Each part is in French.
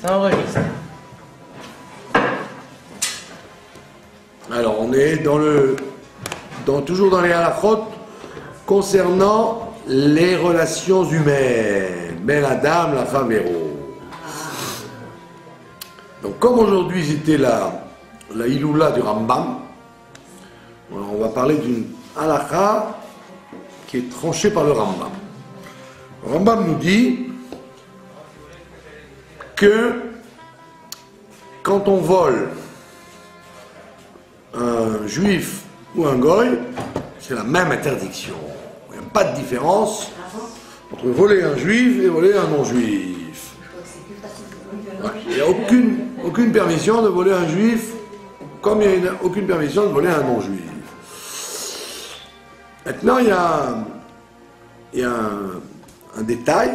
Ça enregistre. Alors, on est toujours dans les halachot concernant les relations humaines. Ben Adam, la Favero. Donc, comme aujourd'hui c'était la Iloula du Rambam, on va parler d'une halakha qui est tranchée par le Rambam. Le Rambam nous dit que quand on vole un juif ou un goy, c'est la même interdiction. Il n'y a pas de différence entre voler un juif et voler un non-juif. Ouais, il n'y a aucune permission de voler un juif, comme il n'y a aucune permission de voler un non-juif. Maintenant, il y a un détail.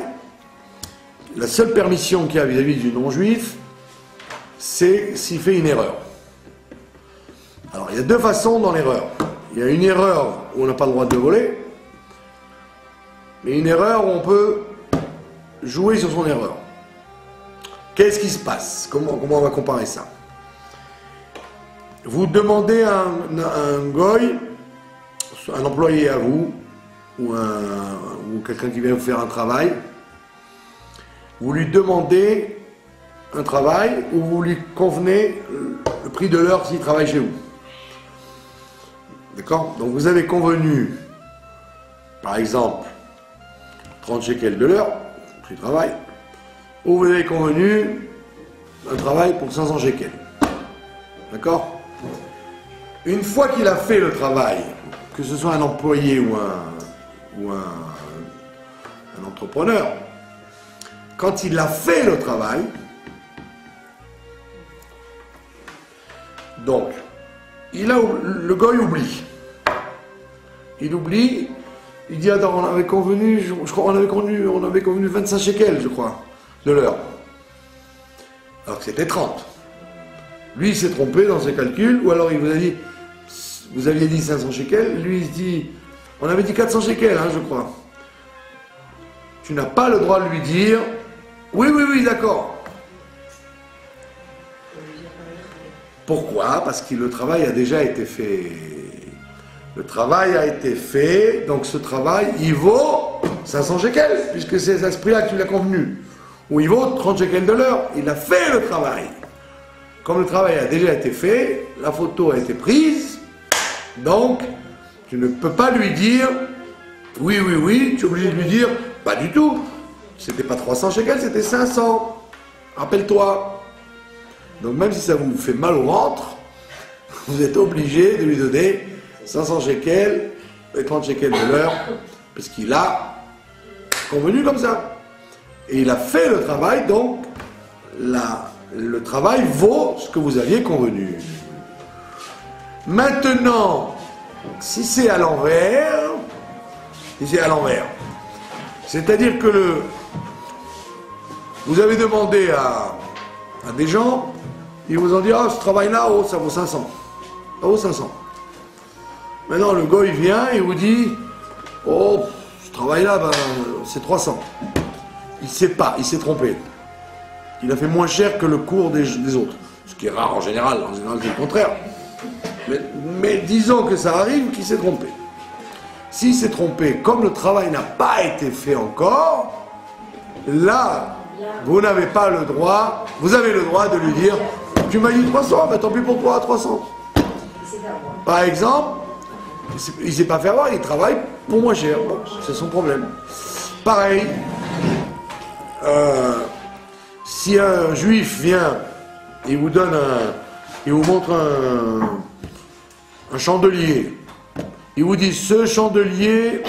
La seule permission qu'il y a vis-à-vis du non-juif, c'est s'il fait une erreur. Alors, il y a deux façons dans l'erreur. Il y a une erreur où on n'a pas le droit de le voler, mais une erreur où on peut jouer sur son erreur. Qu'est-ce qui se passe? Comment on va comparer ça? Vous demandez à un goy, un employé à vous, ou quelqu'un qui vient vous faire un travail, vous lui demandez un travail ou vous lui convenez le prix de l'heure s'il travaille chez vous. D'accord? Donc vous avez convenu, par exemple, 30 shekels de l'heure, prix de travail, ou vous avez convenu un travail pour 500 shekels. D'accord? Une fois qu'il a fait le travail, que ce soit un employé ou un entrepreneur, quand il a fait le travail, donc, le goy oublie. Il oublie, il dit, attends, on avait convenu, je crois, on avait convenu 25 shekels, je crois, de l'heure. Alors que c'était 30. Lui, il s'est trompé dans ses calculs, ou alors il vous a dit, vous aviez dit 500 shekels, lui, il se dit, on avait dit 400 shekels, hein, je crois. Tu n'as pas le droit de lui dire, oui, d'accord. Pourquoi? Parce que le travail a déjà été fait. Le travail a été fait, donc ce travail, il vaut 500 shekels, puisque c'est à ce prix-là que tu l'as convenu. Ou il vaut 30 shekels de l'heure. Il a fait le travail. Comme le travail a déjà été fait, la photo a été prise, donc tu ne peux pas lui dire oui, tu es obligé de lui dire pas du tout. C'était pas 300 shekels, c'était 500. Rappelle-toi. Donc même si ça vous fait mal au ventre, vous êtes obligé de lui donner 500 shekels et 30 shekels de l'heure, parce qu'il a convenu comme ça. Et il a fait le travail, donc le travail vaut ce que vous aviez convenu. Maintenant, si c'est à l'envers, c'est-à-dire que vous avez demandé à des gens, ils vous ont dit, ah, ce travail-là, oh, ça vaut 500. Ça vaut 500. Maintenant, le gars, il vient et vous dit, oh, ce travail-là, ben, c'est 300. Il ne sait pas, il s'est trompé. Il a fait moins cher que le cours des autres. Ce qui est rare en général c'est le contraire. Mais disons que ça arrive qu'il s'est trompé. S'il s'est trompé, comme le travail n'a pas été fait encore, là, vous n'avez pas le droit, vous avez le droit de lui dire, tu m'as dit 300, ben tant pis pour toi, 300. Par exemple, il ne s'est pas fait avoir, il travaille pour moins cher. Bon, c'est son problème. Pareil, si un juif vient et vous donne il vous montre un chandelier, il vous dit, ce chandelier,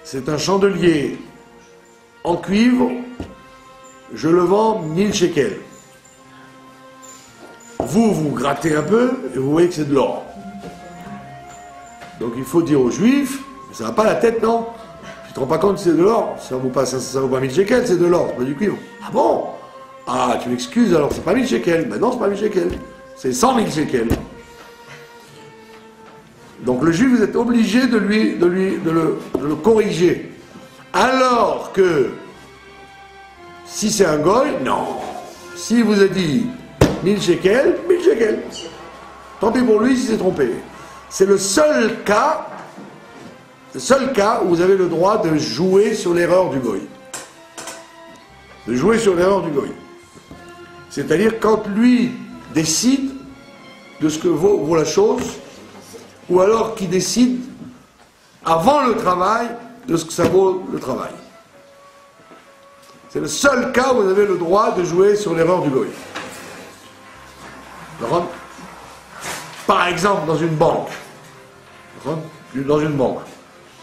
c'est un chandelier en cuivre, je le vends 1000 shekels. Vous grattez un peu et vous voyez que c'est de l'or. Donc il faut dire aux juifs, ça va pas la tête, non? Tu te rends pas compte que c'est de l'or? Ça vaut pas 1000 shekels, c'est de l'or, c'est pas du cuivre. Ah bon? Ah, tu m'excuses, alors c'est pas 1000 shekels. Ben non, c'est pas 1000 shekels. C'est 100 000 shekels. Donc le juif, vous êtes obligé de le corriger. Alors que, si c'est un goy, non. s'il vous a dit 1000 shekels, 1000 shekels. Tant pis pour lui s'il s'est trompé. C'est le seul cas où vous avez le droit de jouer sur l'erreur du goy. De jouer sur l'erreur du goy. C'est-à-dire quand lui décide de ce que vaut la chose, ou alors qu'il décide avant le travail de ce que ça vaut le travail. C'est le seul cas où vous avez le droit de jouer sur l'erreur du goy. Par exemple, dans une banque,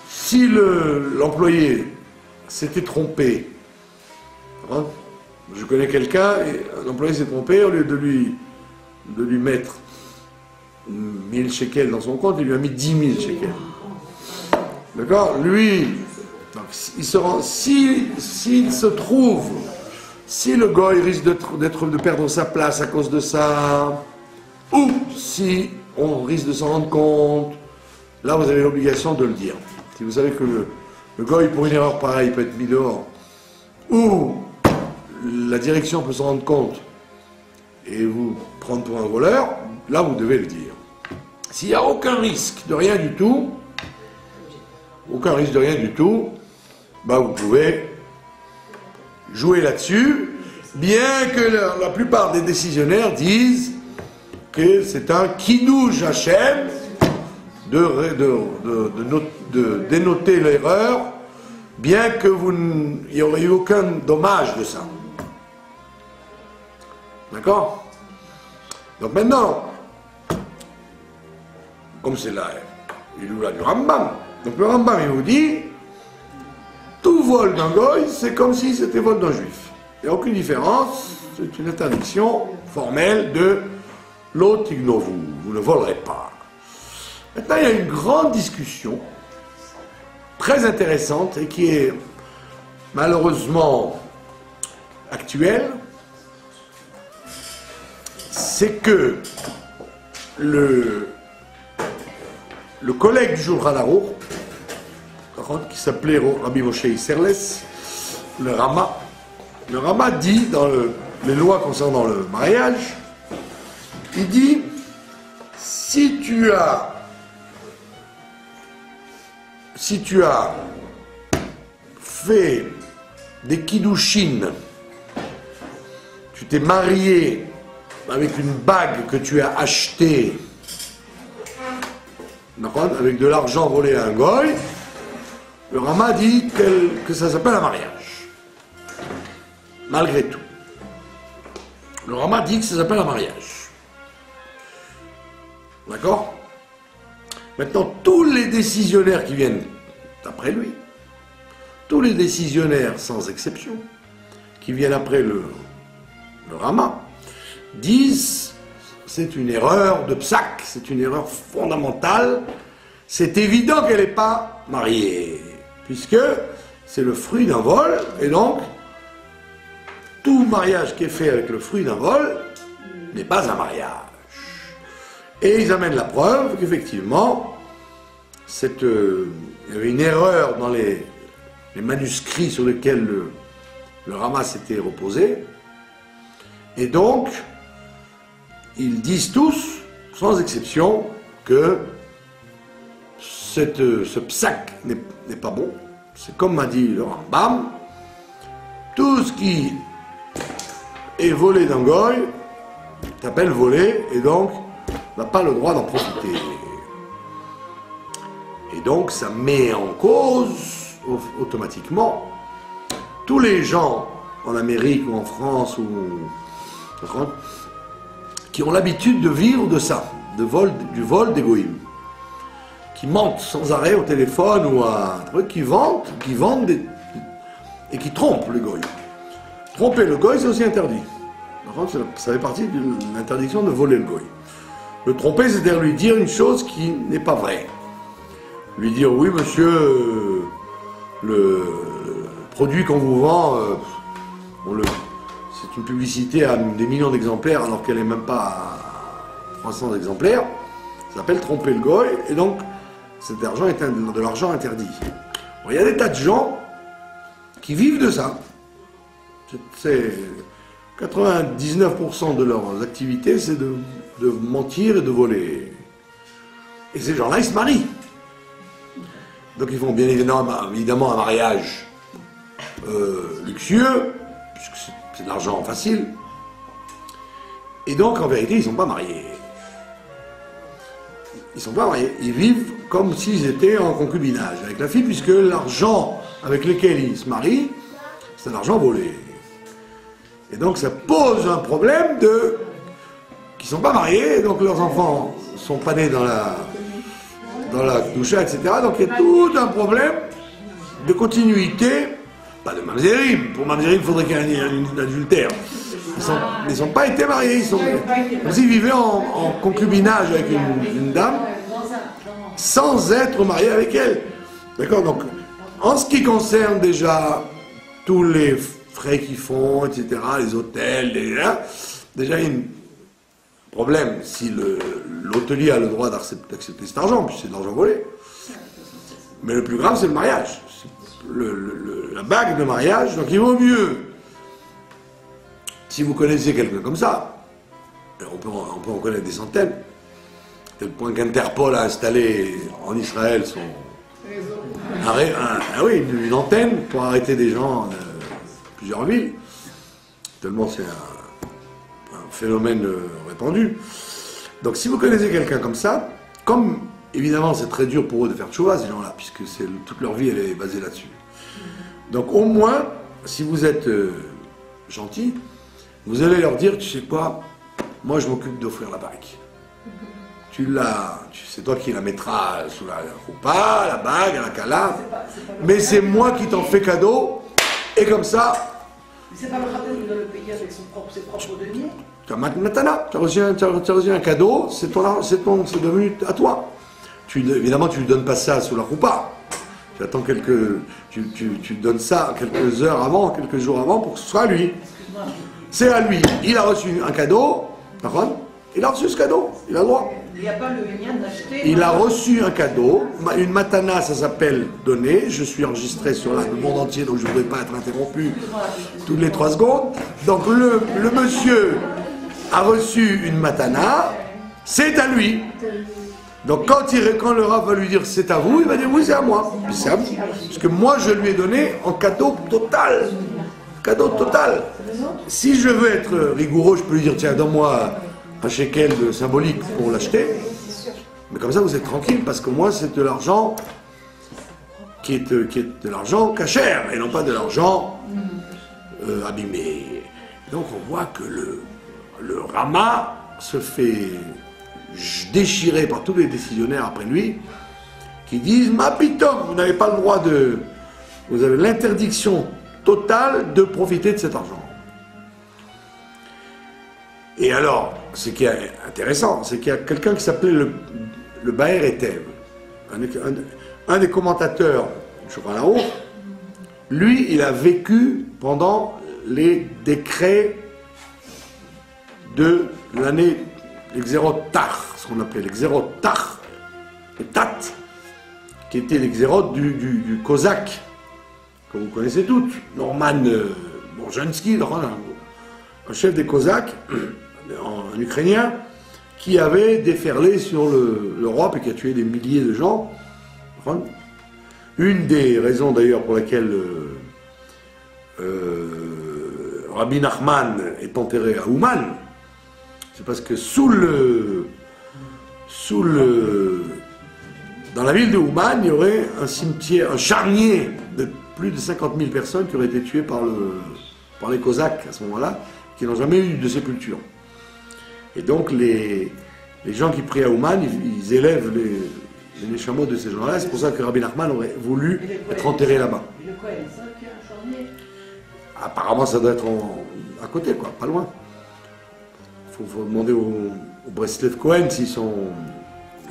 si l'employé s'était trompé, je connais quelqu'un, et l'employé s'est trompé, au lieu de lui mettre 1000 shekels dans son compte, il lui a mis 10 000 shekels. D'accord? Lui, donc, s'il se trouve, si le goy risque de perdre sa place à cause de ça, ou si on risque de s'en rendre compte, là vous avez l'obligation de le dire. Si vous savez que le goy, pour une erreur pareille, peut être mis dehors, ou la direction peut s'en rendre compte et vous prendre pour un voleur, là vous devez le dire. S'il n'y a aucun risque de rien du tout, bah vous pouvez jouer là-dessus, bien que la plupart des décisionnaires disent que c'est un kidouj Hachem de dénoter l'erreur, bien que il n'y aurait eu aucun dommage de ça. D'accord? Donc maintenant, comme c'est là, il est là du Rambam. Donc le Rambam, il vous dit, tout vol d'un goy, c'est comme si c'était vol d'un juif. Il n'y a aucune différence, c'est une interdiction formelle de l'autre ignovu, vous ne volerez pas. Maintenant, il y a une grande discussion, très intéressante, et qui est malheureusement actuelle, c'est que le collègue du Shulchan Aruch, qui s'appelait Rabbi Moshe Isserles, le Rama dit dans les lois concernant le mariage, il dit, si tu as fait des kiddushin, tu t'es marié avec une bague que tu as achetée, avec de l'argent volé à un goy, le Rama dit que ça s'appelle un mariage. Malgré tout. Le Rama dit que ça s'appelle un mariage. D'accord? Maintenant, tous les décisionnaires qui viennent après lui, tous les décisionnaires sans exception, qui viennent après le Rama, disent c'est une erreur de psak, c'est une erreur fondamentale, c'est évident qu'elle n'est pas mariée, puisque c'est le fruit d'un vol, et donc tout mariage qui est fait avec le fruit d'un vol n'est pas un mariage. Et ils amènent la preuve qu'effectivement, il y avait une erreur dans les manuscrits sur lesquels le Rama s'était reposé, et donc ils disent tous, sans exception, que ce psak n'est pas bon. C'est comme m'a dit le Rambam, tout ce qui est volé d'un goy t'appelle volé, et donc n'a pas le droit d'en profiter. Et donc ça met en cause automatiquement tous les gens en Amérique ou en France qui ont l'habitude de vivre de ça, du vol des goïms, qui mentent sans arrêt au téléphone ou à un truc, qui vendent et qui trompent le goy. Tromper le goy, c'est aussi interdit. Ça fait partie de l'interdiction de voler le goy. Le tromper, c'est-à-dire lui dire une chose qui n'est pas vraie. Lui dire, oui monsieur, le produit qu'on vous vend, c'est une publicité à des millions d'exemplaires alors qu'elle n'est même pas à 300 exemplaires. Ça s'appelle tromper le goy, et donc cet argent est de l'argent interdit. Bon, il y a des tas de gens qui vivent de ça. 99% de leurs activités, c'est de mentir et de voler. Et ces gens-là, ils se marient. Donc ils font bien évidemment un mariage luxueux, puisque c'est de l'argent facile. Et donc, en vérité, ils ne sont pas mariés. Ils ne sont pas mariés. Ils vivent comme s'ils étaient en concubinage avec la fille, puisque l'argent avec lequel ils se marient, c'est un argent volé. Et donc, ça pose un problème qu'ils ne sont pas mariés, et donc leurs enfants ne sont pas nés dans la doucha, etc. Donc, il y a tout un problème de continuité, pas de mamzerim. Pour mamzerim, il faudrait qu'il y ait un adultère. Ils n'ont pas été mariés, ils vivaient en concubinage avec une dame sans être mariés avec elle. D'accord? Donc, en ce qui concerne déjà tous les frais qu'ils font, etc., les hôtels, déjà il y a un problème si l'hôtelier a le droit d'accepter cet argent, puis c'est de l'argent volé. Mais le plus grave, c'est le mariage. La bague de mariage, donc il vaut mieux. Si vous connaissez quelqu'un comme ça, on peut en connaître des centaines, tel point qu'Interpol a installé en Israël une antenne pour arrêter des gens de plusieurs villes, tellement c'est un phénomène répandu. Donc si vous connaissez quelqu'un comme ça, comme évidemment c'est très dur pour eux de faire tchouva, ces gens-là, puisque toute leur vie elle est basée là-dessus. Donc au moins, si vous êtes gentil, vous allez leur dire, tu sais quoi, moi je m'occupe d'offrir la bague. C'est toi qui la mettras sous la roupa, la bague, la kala, mais c'est moi qui t'en fais cadeau, et comme ça... Mais c'est pas le rabbin qui doit le payer avec ses propres deniers. Tu as matana, tu as reçu un cadeau, c'est devenu à toi. Évidemment, tu ne lui donnes pas ça sous la roupa. Tu attends tu donnes ça quelques heures avant, quelques jours avant pour que ce soit à lui. C'est à lui. Il a reçu un cadeau. Il a reçu ce cadeau. Il a le droit. Il n'y a pas le lien d'acheter. Il a reçu un cadeau. Une matana, ça s'appelle donner. Je suis enregistré sur le monde entier, donc je ne voudrais pas être interrompu toutes les 3 secondes. Donc le monsieur a reçu une matana. C'est à lui. Donc quand le Rav va lui dire c'est à vous, il va dire oui c'est à moi. C'est à vous. Parce que moi je lui ai donné en cadeau total. Cadeau total. Si je veux être rigoureux, je peux lui dire tiens donne-moi un shekel symbolique pour l'acheter. Mais comme ça vous êtes tranquille parce que moi c'est de l'argent qui est de l'argent cachère et non pas de l'argent abîmé. Donc on voit que le Rama se fait déchiré par tous les décisionnaires après lui, qui disent « Ma pitom, vous n'avez pas le droit vous avez l'interdiction totale de profiter de cet argent. » Et alors, ce qui est intéressant, c'est qu'il y a quelqu'un qui s'appelait le Baer Etev, un des commentateurs du Shulchan Aruch. Lui, il a vécu pendant les décrets de l'année l'exérotar, ce qu'on appelait l'exérotar, et Tat, qui était l'exérote du Cosaque, que vous connaissez toutes, Norman Bonjansky, un chef des Cosaques, un Ukrainien, qui avait déferlé sur l'Europe et qui a tué des milliers de gens. Une des raisons d'ailleurs pour laquelle Rabbi Nachman est enterré à Ouman, c'est parce que dans la ville de Ouman, il y aurait un cimetière, un charnier de plus de 50 000 personnes qui auraient été tuées par les Cosaques à ce moment-là, qui n'ont jamais eu de sépulture. Et donc les gens qui prient à Ouman, ils élèvent les neshamot de ces gens-là. C'est pour ça que Rabbi Nachman aurait voulu être enterré là-bas. Et le Kohen, ça, qui a un charnier? Apparemment, ça doit être à côté, quoi, pas loin. Il faut demander au Breslev Cohen s'ils sont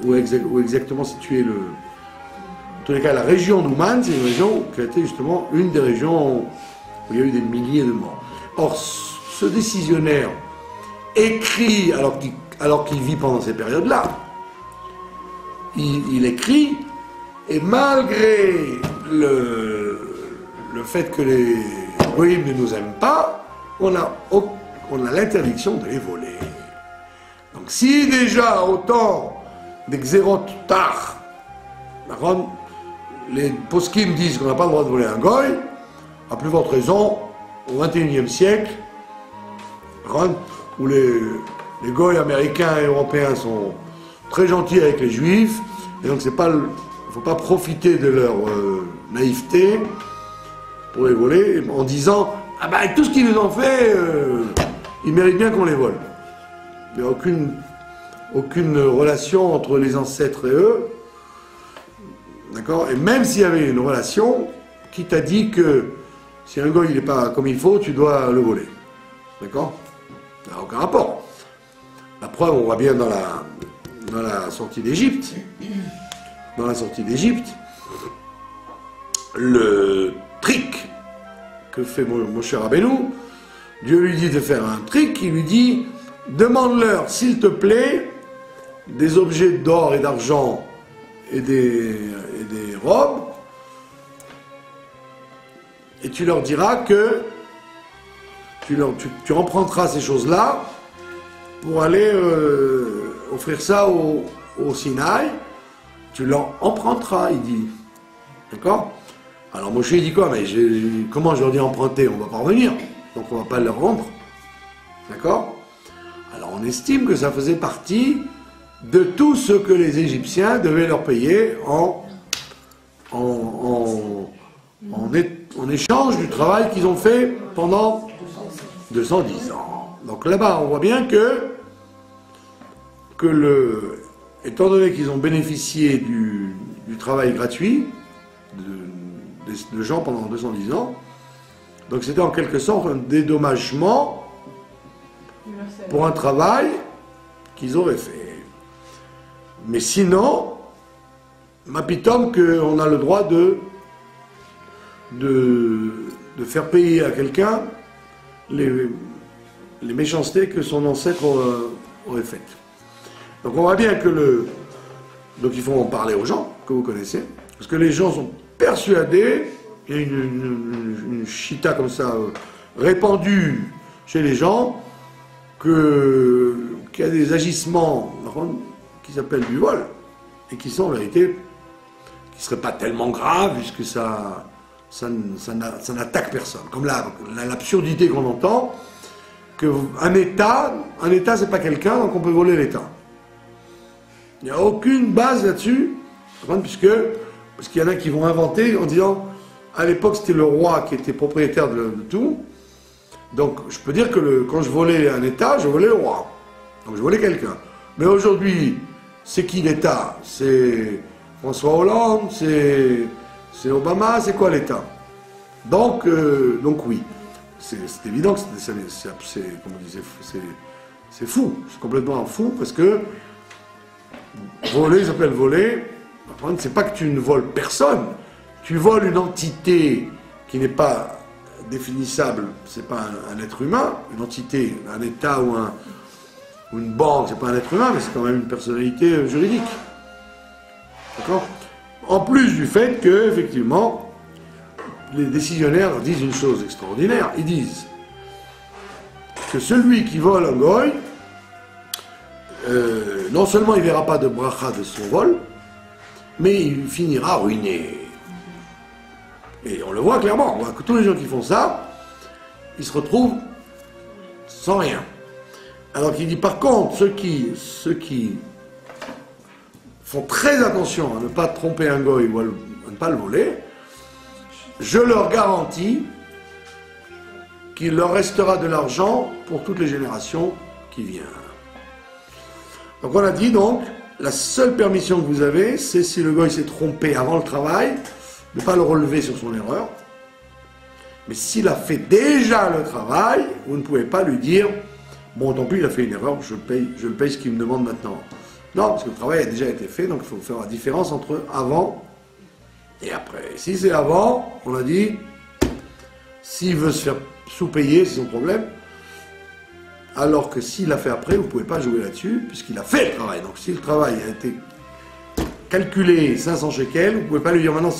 où exactement situé En tous les cas, la région d'Ouman, c'est une région qui a été justement une des régions où il y a eu des milliers de morts. Or, ce décisionnaire écrit alors qu'il vit pendant ces périodes-là. Il écrit, et malgré le fait que les goïms ne nous aiment pas, on n'a on a l'interdiction de les voler. Donc si déjà autant d'exérot tard, les poskim disent qu'on n'a pas le droit de voler un goy, à plus forte raison, au XXIe siècle, où les goys américains et européens sont très gentils avec les juifs, et donc il ne faut pas profiter de leur naïveté pour les voler, en disant « Ah ben avec tout ce qu'ils nous ont fait, ils méritent bien qu'on les vole ». Il n'y a aucune relation entre les ancêtres et eux. D'accord? Et même s'il y avait une relation, qui t'a dit que si un goy n'est pas comme il faut, tu dois le voler. D'accord? Ça n'a aucun rapport. La preuve, on voit bien dans la sortie d'Égypte. Dans la sortie d'Égypte, le trick que fait mon cher Rabbeinu, Dieu lui dit de faire un trick, il lui dit « Demande-leur, s'il te plaît, des objets d'or et d'argent et des robes, et tu leur diras que tu emprunteras ces choses-là pour aller offrir ça au Sinaï, tu leur emprunteras, il dit. D'accord? Alors Moshe dit quoi? Mais comment je leur dis emprunter? On ne va pas revenir, donc on ne va pas leur rendre. D'accord? Alors on estime que ça faisait partie de tout ce que les Égyptiens devaient leur payer en échange du travail qu'ils ont fait pendant 210 ans. Donc là-bas, on voit bien que étant donné qu'ils ont bénéficié du travail gratuit de gens pendant 210 ans, donc c'était en quelque sorte un dédommagement pour un travail qu'ils auraient fait. Mais sinon, m'apitom qu'on a le droit de faire payer à quelqu'un les méchancetés que son ancêtre aurait faites. Donc on voit bien que donc il faut en parler aux gens que vous connaissez, parce que les gens sont persuadés, il y a une chita comme ça répandue chez les gens, qu'il y a des agissements qui s'appellent du vol, et qui sont en vérité, qui ne seraient pas tellement graves, puisque ça n'attaque personne. Comme l'absurdité qu'on entend, qu'un État c'est pas quelqu'un, donc on peut voler l'État. Il n'y a aucune base là-dessus, parce qu'il y en a qui vont inventer en disant, à l'époque c'était le roi qui était propriétaire de tout, donc je peux dire que quand je volais un État, je volais le roi. Donc je volais quelqu'un. Mais aujourd'hui, c'est qui l'État? C'est François Hollande, c'est Obama, c'est quoi l'État? Donc oui, c'est évident que c'est fou, c'est complètement fou, parce que voler s'appelle voler, c'est pas que tu ne voles personne, tu voles une entité qui n'est pas définissable, c'est pas un être humain, une entité, un État ou une banque, c'est pas un être humain, mais c'est quand même une personnalité juridique. D'accord? En plus du fait que, effectivement, les décisionnaires disent une chose extraordinaire, ils disent que celui qui vole un goy, non seulement il ne verra pas de bracha de son vol, mais il finira ruiné. Et on le voit clairement, on voit que tous les gens qui font ça, ils se retrouvent sans rien. Alors qu'il dit par contre, ceux qui font très attention à ne pas tromper un goy ou à ne pas le voler, je leur garantis qu'il leur restera de l'argent pour toutes les générations qui viennent. Donc on a dit donc, la seule permission que vous avez, c'est si le goy s'est trompé avant le travail, de ne pas le relever sur son erreur. Mais s'il a fait déjà le travail, vous ne pouvez pas lui dire « Bon, tant pis, il a fait une erreur, je le paye ce qu'il me demande maintenant. » Non, parce que le travail a déjà été fait, donc il faut faire la différence entre avant et après. Si c'est avant, on a dit, s'il veut se faire sous-payer, c'est son problème. Alors que s'il l'a fait après, vous ne pouvez pas jouer là-dessus, puisqu'il a fait le travail. Donc si le travail a été calculé 500 shekels, vous ne pouvez pas lui dire maintenant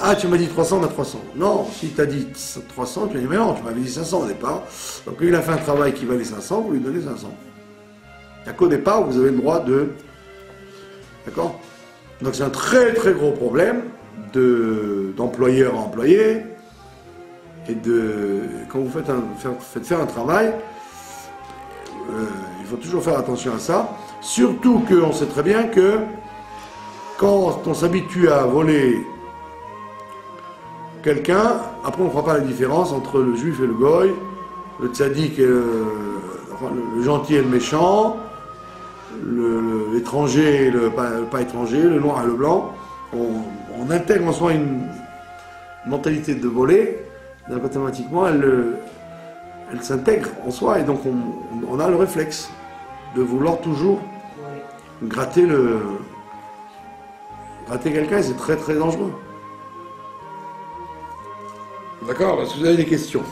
Ah, tu m'as dit 300, on a 300. Non, si tu as dit 300, tu as dit, mais non, tu m'avais dit 500 au départ. Donc il a fait un travail qui valait 500, vous lui donnez 500. Il n'y a qu'au départ, vous avez le droit de... D'accord? Donc c'est un très très gros problème d'employeur à employé. Et quand vous faites faire un travail, il faut toujours faire attention à ça. Surtout qu'on sait très bien que quand on s'habitue à voler quelqu'un, après on ne fera pas la différence entre le juif et le goy, le tzaddik et le gentil et le méchant, l'étranger et le pas étranger, le noir et le blanc. On intègre en soi une mentalité de voler, donc automatiquement elle s'intègre en soi et donc on a le réflexe de vouloir toujours gratter quelqu'un et c'est très très dangereux. D'accord? Est-ce que vous avez des questions?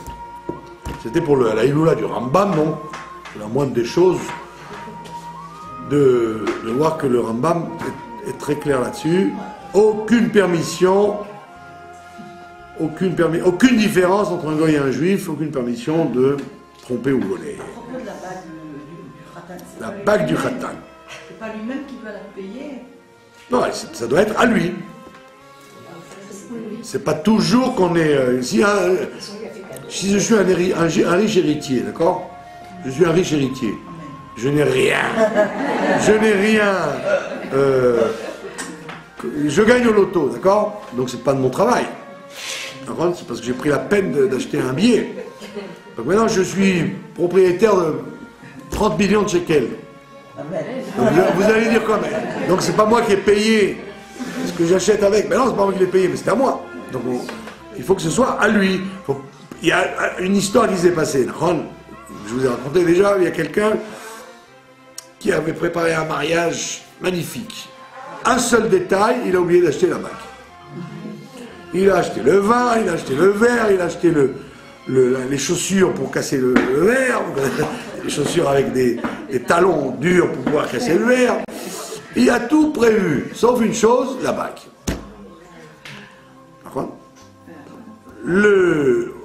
C'était pour la Iloula du Rambam, non? C'est la moindre des choses de voir que le Rambam est très clair là-dessus. Aucune permission, aucune différence entre un goy et un juif, aucune permission de tromper ou voler. À propos de la bague du Khatan, La bague du Khatan. c'est pas lui-même qui doit la payer. Non, ça doit être à lui. C'est pas toujours qu'on est... si je suis un riche héritier, d'accord? Je suis un riche héritier. Je n'ai rien. Je n'ai rien. Je gagne au loto, d'accord? Donc c'est pas de mon travail. C'est parce que j'ai pris la peine d'acheter un billet. Donc maintenant je suis propriétaire de 30 millions de shekels. Donc vous allez dire quoi? Donc c'est pas moi qui ai payé ce que j'achète avec. Mais non, c'est pas moi qui l'ai payé, mais c'est à moi. Donc il faut que ce soit à lui. Il y a une histoire qui s'est passée. Je vous ai raconté déjà, il y a quelqu'un qui avait préparé un mariage magnifique. Un seul détail, il a oublié d'acheter la bague. Il a acheté le vin, il a acheté le verre, il a acheté les chaussures pour casser le verre, les chaussures avec des talons durs pour pouvoir casser le verre. Il a tout prévu, sauf une chose, la bague.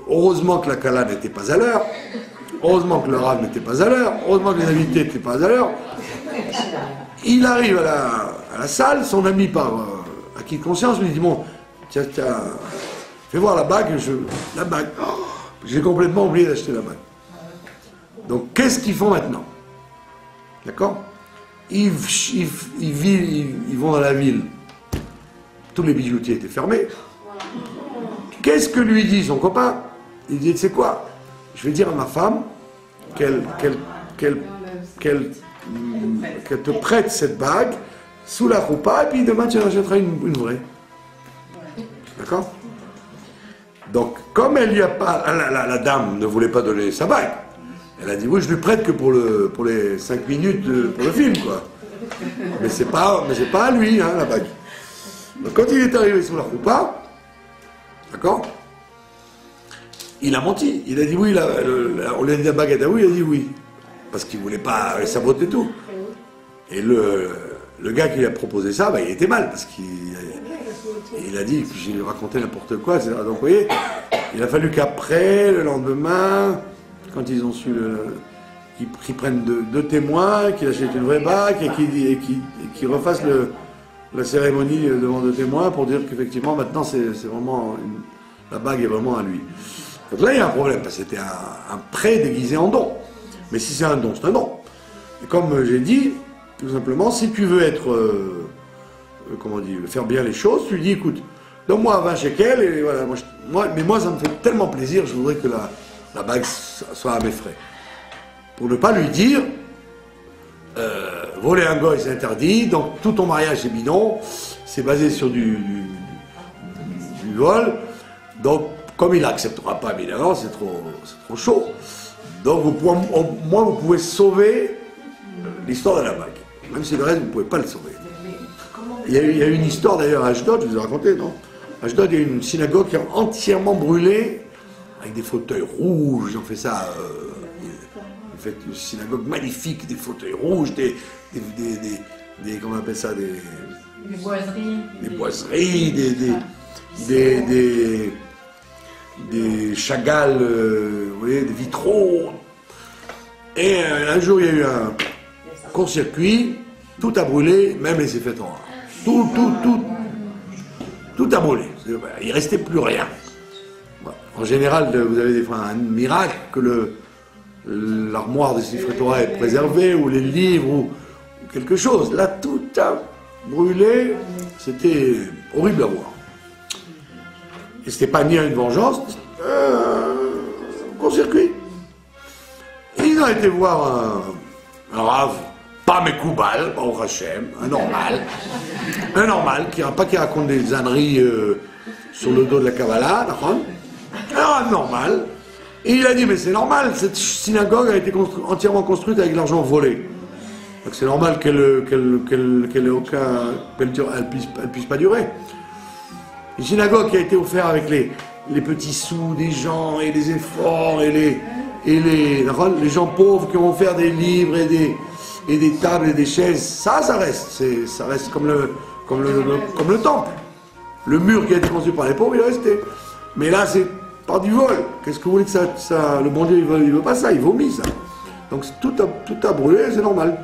Heureusement que la Kala n'était pas à l'heure, heureusement que le Rav n'était pas à l'heure, heureusement que les invités n'étaient pas à l'heure. Il arrive à la salle, son ami par acquis de conscience lui dit, bon, tiens, fais voir la bague, la bague. Oh, j'ai complètement oublié d'acheter la bague. Donc qu'est-ce qu'ils font maintenant? D'accord? Ils vont dans la ville, tous les bijoutiers étaient fermés. Qu'est-ce que lui dit son copain? Il dit, tu sais quoi? Je vais dire à ma femme qu'elle te prête cette bague sous la roupa et puis demain tu en achèteras une vraie. D'accord? Donc, comme elle lui a pas, la dame ne voulait pas donner sa bague, elle a dit oui, je lui prête que pour les 5 minutes pour le film, quoi. Mais c'est pas à lui, hein, la bague. Donc, quand il est arrivé sous la roupa, d'accord, il a menti. Il a dit oui, on lui a dit la bague est à vous, il a dit oui. Parce qu'il ne voulait pas saboter tout. Et le gars qui lui a proposé ça, il était mal, parce qu'il a dit que j'ai raconté n'importe quoi, etc. Donc vous voyez, il a fallu qu'après, le lendemain, quand ils ont su qu'ils prennent deux témoins, qu'il achète une vraie bague et qu'il refasse la cérémonie devant 2 témoins pour dire qu'effectivement maintenant c'est vraiment la bague est vraiment à lui. Donc là il y a un problème, parce que c'était un prêt déguisé en don. Mais si c'est un don, c'est un don. Et comme j'ai dit, tout simplement, si tu veux être, faire bien les choses, tu dis, écoute, donne-moi 20 shekels, et voilà, mais moi ça me fait tellement plaisir, je voudrais que la bague soit à mes frais. Pour ne pas lui dire, voler un goy c'est interdit, donc tout ton mariage c'est bidon, c'est basé sur du vol, donc comme il n'acceptera pas évidemment, c'est trop chaud. Donc au moins vous pouvez sauver l'histoire de la bague. Même si le reste vous ne pouvez pas le sauver. Il y a eu une histoire d'ailleurs à Ashdod, je vous ai raconté, non? À Ashdod, il y a eu une synagogue qui a entièrement brûlé avec des fauteuils rouges. Ils ont fait ça. Ils ont fait une synagogue magnifique, des fauteuils rouges, comment on appelle ça, des boiseries. Des boiseries, des Chagall, vous voyez, des vitraux. Et un jour, il y a eu un court-circuit, tout a brûlé, même les effets-tours. Tout a brûlé. Il ne restait plus rien. En général, vous avez des fois un miracle que l'armoire des Sifrei est préservée, ou les livres, ou quelque chose. Là, tout a brûlé. C'était horrible à voir. Et c'était pas ni une vengeance, un court-circuit. Ils ont été voir un Rav, pas Mekoubal, pas au Hachem, un normal, pas qui raconte des âneries sur le dos de la Kabbalah, un normal. Et il a dit, mais c'est normal, cette synagogue a été entièrement construite avec l'argent volé. Donc c'est normal qu'elle puisse pas durer. Une synagogue qui a été offerte avec les petits sous des gens et les efforts et les gens pauvres qui ont offert des livres et des tables et des chaises, ça reste. Ça reste comme le temple. Le mur qui a été construit par les pauvres, il est resté. Mais là, c'est par du vol. Qu'est-ce que vous voulez que ça le bon Dieu, il veut pas ça, il vomit ça. Donc tout a brûlé, c'est normal.